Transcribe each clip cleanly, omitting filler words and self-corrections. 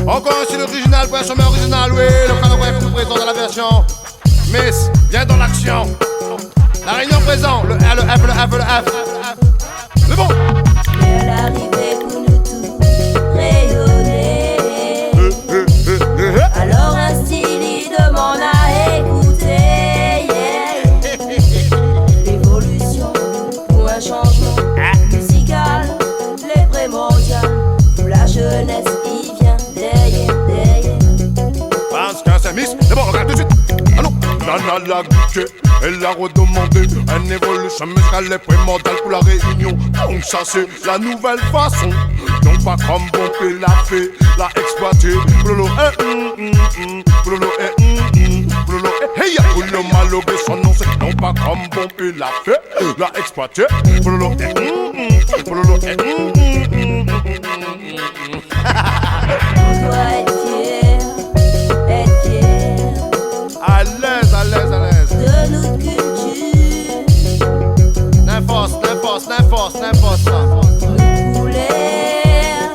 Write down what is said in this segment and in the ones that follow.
Encore un style original pour un sommet original, oui. Le canon vous présente dans la version. Miss, viens dans l'action. La réunion présent, le R, le F, le F, le F. C'est bon. Et l'arrivée pour nous tous rayonner. Alors un style il demande à écouter, yeah. L'évolution ou un changement musical, les primordial, où la jeunesse y vient derrière. Parce qu'un c'est Miss, c'est bon, regarde tout de suite. Allô. Nana l'a goûté, elle a redemandé. Un évolution musicale est primordial pour la réunion. Donc ça c'est la nouvelle façon. Non pas comme Bompé l'a fait, l'a exploité. Blolo blolo blolo hey ya pour le malobé son nom c'est non pas comme Bompé l'a fait, l'a exploité. Blolo blolo On doit être fier à l'aise, à l'aise, à l'aise. de notre culture, N'importe ça. nos couleurs.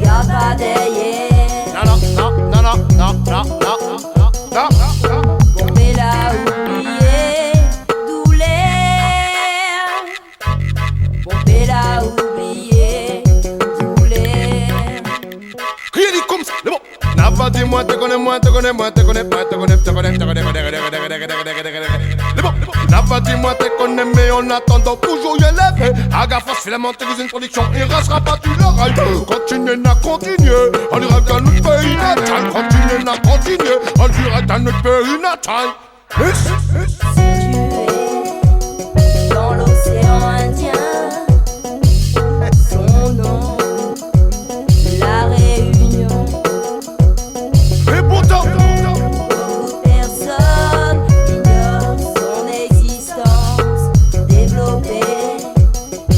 Garde pas derrière, Non. Bompé l'a oublié, d'où l'air. Bompé l'a oublié, d'où l'air. Criez dit comme ça, c'est bon. N'a pas dit moi, te connais. N'a pas dit moi, te connais, mais en attendant toujours y élevé. Agafas, filament, t'es une production, il restera pas tu l'oreille. Continuez, on dirait qu'à notre pays natal. Continuez, on dirait qu'à notre pays natal. Situé dans l'océan Indien, son nom, la Réunion. Et pourtant, Beaucoup de personnes ignorent son existence. Développée,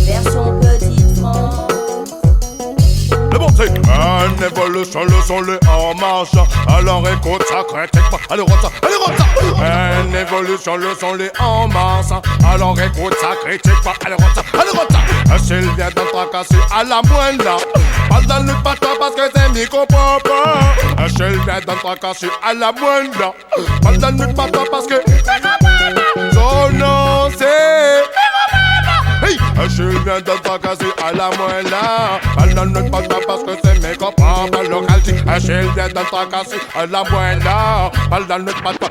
version petite France. le bon c'est un évolution, le son, le en marche. Alors écoute ça, critique pas, allez rote ça. Un évolution, le son, le en marche. Alors écoute ça, critique pas, allez rote ça. S'il vient d'en tracasser à la moindre là, pas dans le patois parce que c'est micro-papa. S'il vient d'en tracasser à la moindre là, pas dans le patois parce que son nom c'est hey, je viens de tracasser à la moelle là. Pas dans notre patois parce que c'est mes copains, pas localité. Je viens de tracasser à la moelle là. Pas dans notre patois.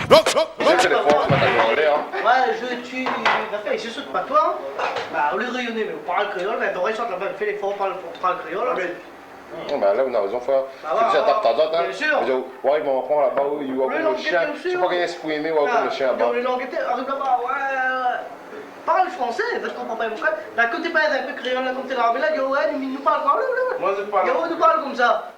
Ouais, je tue la fille, je saute pas toi. Bah, au lieu de rayonner, mais on parle créole, mais on ressort là-bas, fait l'effort, on parle créole. Bah là, on a raison, frère. ouais, C'est ça, t'as bien sûr. Ouais, ils vont prendre là-bas, ils vont prendre le chien. Je sais pas qu'il exprimer, ouais, comme le chien là-bas. Les langues étaient, arrive là-bas, ouais. Parle français, parce qu'on comprend pas pourquoi. D'un côté, pas un peu créole, là, comme t'es là, mais là, ouais, nous parle quoi? Moi, je parle. Nous parle comme ça.